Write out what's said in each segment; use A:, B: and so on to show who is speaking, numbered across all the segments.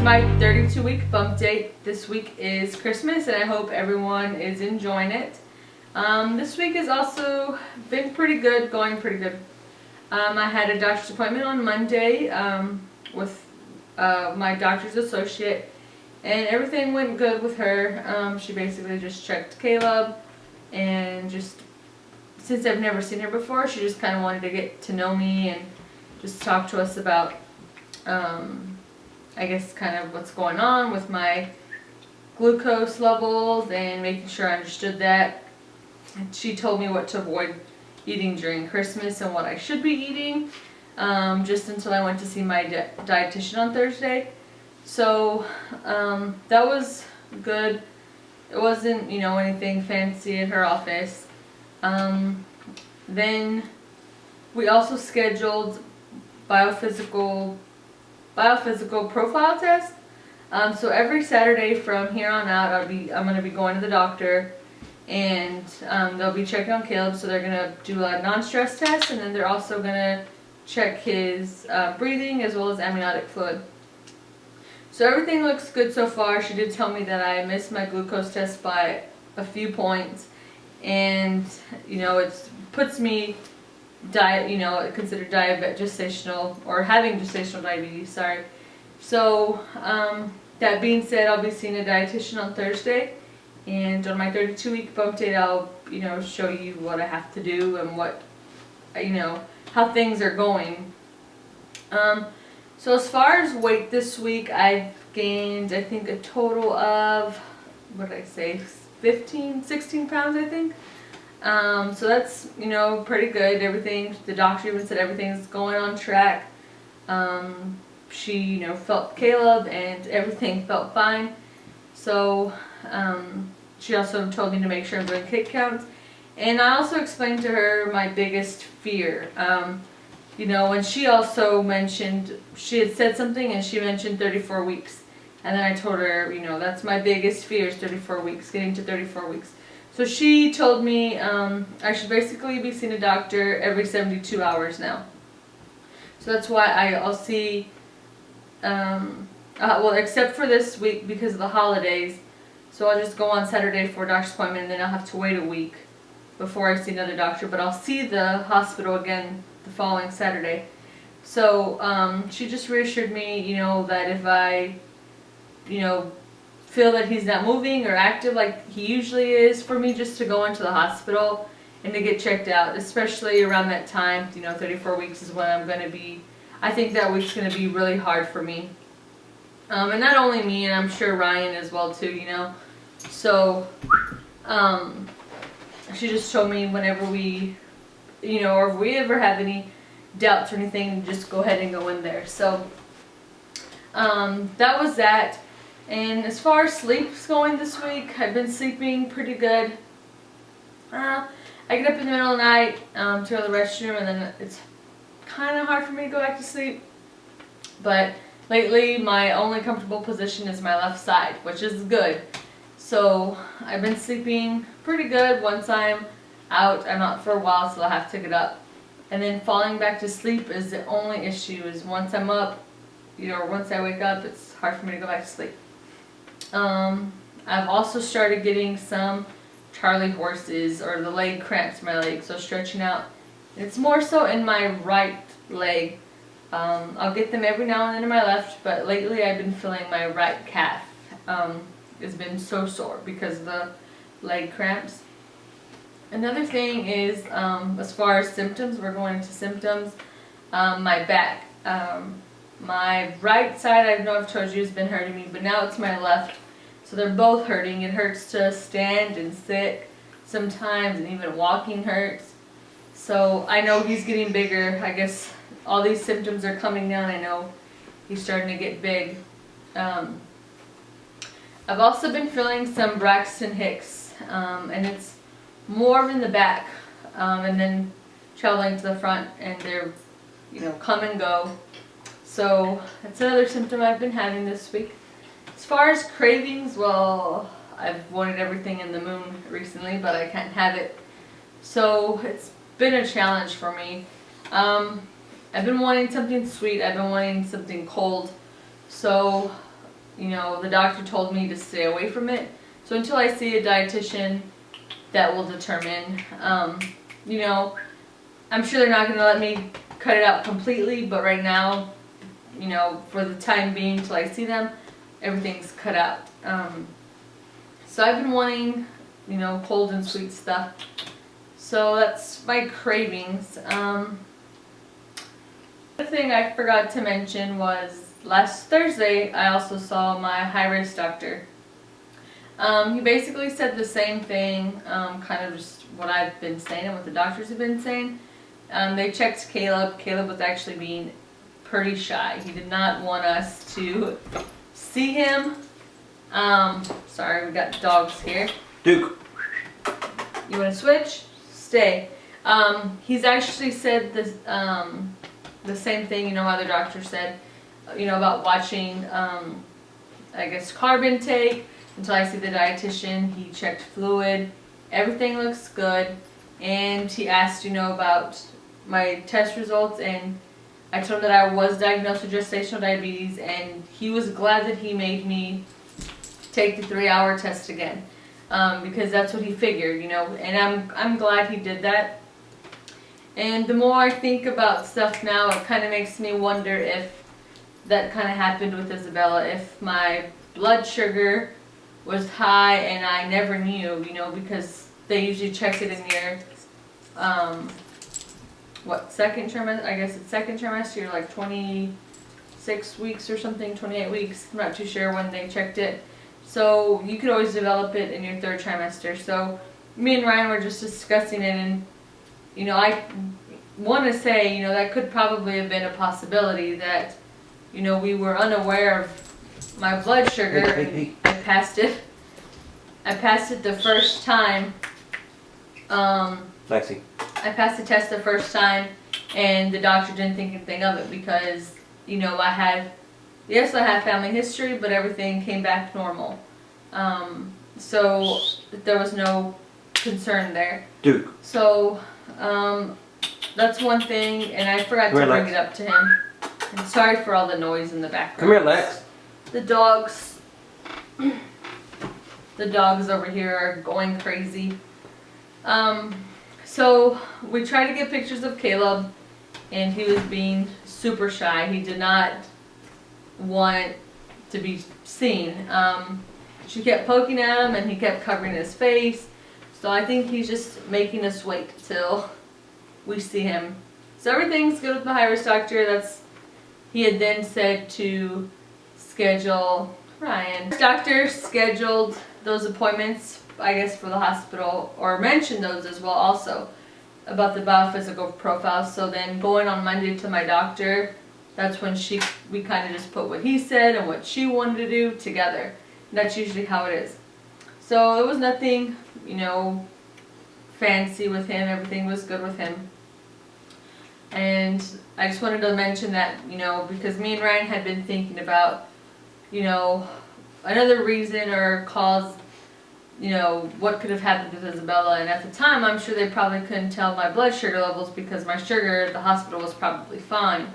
A: my 32-week bump date. This week is Christmas and I hope everyone is enjoying it. This week has also been pretty good, going pretty good. I had a doctor's appointment on Monday with my doctor's associate, and everything went good with her. She basically just checked Caleb, and just since I've never seen her before, she just kind of wanted to get to know me and just talk to us about I guess kind of what's going on with my glucose levels and making sure I understood that. And she told me what to avoid eating during Christmas and what I should be eating, just until I went to see my dietitian on Thursday. So that was good. It wasn't, you know, anything fancy at her office. Then we also scheduled biophysical profile test. So every Saturday from here on out, I'm going to be going to the doctor, and they'll be checking on Caleb. So they're going to do a non-stress test, and then they're also going to check his breathing as well as amniotic fluid. So everything looks good so far. She did tell me that I missed my glucose test by a few points, and you know, it puts me considered gestational, or having gestational diabetes, sorry. So that being said, I'll be seeing a dietitian on Thursday, and on my 32-week bump date, I'll show you what I have to do and what how things are going. So as far as weight this week, I've gained, I think, a total of, what did I say, 16 pounds, I think. So that's, pretty good. Everything, the doctor even said everything's going on track. She, felt Caleb and everything felt fine. So, she also told me to make sure I'm doing kick counts. And I also explained to her my biggest fear. And she also mentioned, she had said something and she mentioned 34 weeks. And then I told her, that's my biggest fear is 34 weeks, getting to 34 weeks. So she told me I should basically be seeing a doctor every 72 hours now. So that's why I'll see, well, except for this week because of the holidays. So I'll just go on Saturday for a doctor's appointment, and then I'll have to wait a week before I see another doctor. But I'll see the hospital again the following Saturday. So she just reassured me, that if I, feel that he's not moving or active like he usually is, for me just to go into the hospital and to get checked out, especially around that time. 34 weeks is when I'm going to be, I think that week's going to be really hard for me. And not only me, and I'm sure Ryan as well too, So, she just told me whenever we, or if we ever have any doubts or anything, just go ahead and go in there. So, that was that. And as far as sleep's going this week, I've been sleeping pretty good. I get up in the middle of the night to go to the restroom, and then it's kind of hard for me to go back to sleep. But lately, my only comfortable position is my left side, which is good. So I've been sleeping pretty good. Once I'm out for a while, so I'll have to get up. And then falling back to sleep is the only issue, is once I'm up, or once I wake up, it's hard for me to go back to sleep. I've also started getting some Charlie horses, or the leg cramps in my leg, so stretching out. It's more so in my right leg. I'll get them every now and then in my left, but lately I've been feeling my right calf has been so sore because of the leg cramps. Another thing is, as far as symptoms, we're going into symptoms, my back. My right side, I know I've told you, has been hurting me, but now it's my left. So they're both hurting. It hurts to stand and sit sometimes, and even walking hurts. So I know he's getting bigger. I guess all these symptoms are coming down. I know he's starting to get big. I've also been feeling some Braxton Hicks, and it's more in the back, and then traveling to the front, and they're, come and go. So that's another symptom I've been having this week. As far as cravings, well, I've wanted everything in the moon recently, but I can't have it. So it's been a challenge for me. I've been wanting something sweet. I've been wanting something cold. So you know, the doctor told me to stay away from it. So until I see a dietitian, that will determine, you know, I'm sure they're not going to let me cut it out completely, but right now, you know, for the time being till I see them, everything's cut out. So I've been wanting, you know, cold and sweet stuff. So that's my cravings. The thing I forgot to mention was last Thursday I also saw my high-risk doctor. He basically said the same thing, kind of just what I've been saying and what the doctors have been saying. They checked Caleb. Caleb was actually being pretty shy. He did not want us to see him. Sorry, we got dogs here.
B: Duke.
A: You want to switch? Stay. He's actually said this, the same thing, you know, other doctors said, you know, about watching, I guess, carb intake until I see the dietitian. He checked fluid. Everything looks good. And he asked, you know, about my test results, and I told him that I was diagnosed with gestational diabetes, and he was glad that he made me take the 3-hour test again, because that's what he figured, you know, and I'm glad he did that. And the more I think about stuff now, it kind of makes me wonder if that kind of happened with Isabella, if my blood sugar was high and I never knew, you know, because they usually check it in your, second trimester, I guess it's second trimester, you're like 26 weeks or something, 28 weeks, I'm not too sure when they checked it. So you could always develop it in your 3rd trimester. So me and Ryan were just discussing it, and you know, I want to say, you know, that could probably have been a possibility that, you know, we were unaware of my blood sugar.
B: Hey.
A: I passed it the first time.
B: Lexi.
A: I passed the test the first time, and the doctor didn't think anything of it because, you know, I had family history, but everything came back normal. So there was no concern there.
B: Duke.
A: So, that's one thing, and I forgot to bring it up to him. I'm sorry for all the noise in the background.
B: Come here, Lex.
A: The dogs over here are going crazy. So we tried to get pictures of Caleb, and he was being super shy. He did not want to be seen. She kept poking at him, and he kept covering his face. So I think he's just making us wait till we see him. So everything's good with the high-risk doctor. He had then said to schedule Ryan. The doctor scheduled those appointments, I guess, for the hospital, or mentioned those as well also, about the biophysical profile. So then going on Monday to my doctor, that's when we kind of just put what he said and what she wanted to do together. And that's usually how it is. So it was nothing, you know, fancy with him. Everything was good with him. And I just wanted to mention that, you know, because me and Ryan had been thinking about, you know, another reason or cause, you know, what could have happened with Isabella. And at the time, I'm sure they probably couldn't tell my blood sugar levels because my sugar at the hospital was probably fine.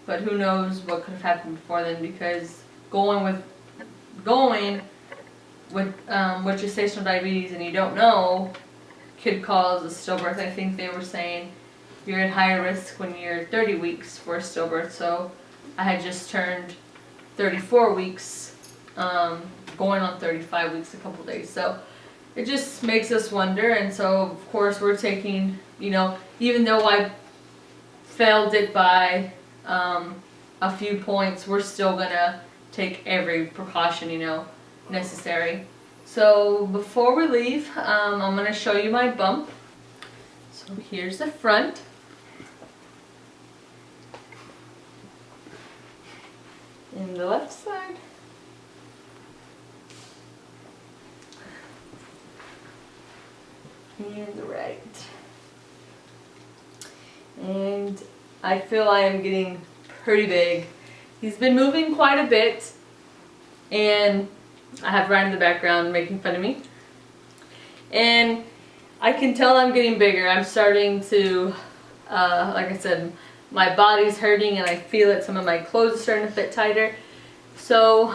A: But who knows what could have happened before then, because going with gestational diabetes and you don't know could cause a stillbirth. I think they were saying you're at higher risk when you're 30 weeks for a stillbirth. So I had just turned 34 weeks, going on 35 weeks a couple days. So it just makes us wonder. And so of course we're taking, you know, even though I failed it by a few points, we're still gonna take every precaution, you know, necessary. So before we leave, I'm gonna show you my bump. So here's the front. And the left side. And the right. And I feel I am getting pretty big. He's been moving quite a bit, and I have Ryan in the background making fun of me. And I can tell I'm getting bigger. I'm starting to, like I said, my body's hurting and I feel it. Some of my clothes are starting to fit tighter. So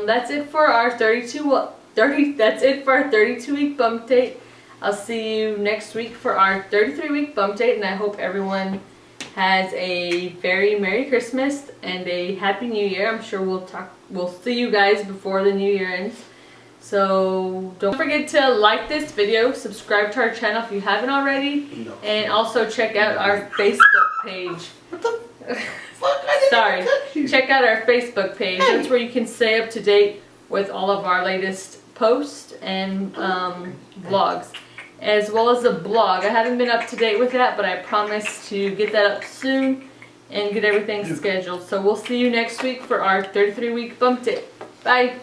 A: that's it for our 32-week bump date. I'll see you next week for our 33-week bump date, and I hope everyone has a very Merry Christmas and a Happy New Year. I'm sure we'll see you guys before the new year ends. So don't forget to like this video, subscribe to our channel if you haven't already, and also check out our Facebook page.
B: What the fuck?
A: Sorry. Check out our Facebook page. That's where you can stay up to date with all of our latest posts and vlogs, as well as a blog. I haven't been up to date with that, but I promise to get that up soon and get everything scheduled. So we'll see you next week for our 33-week bump date. Bye.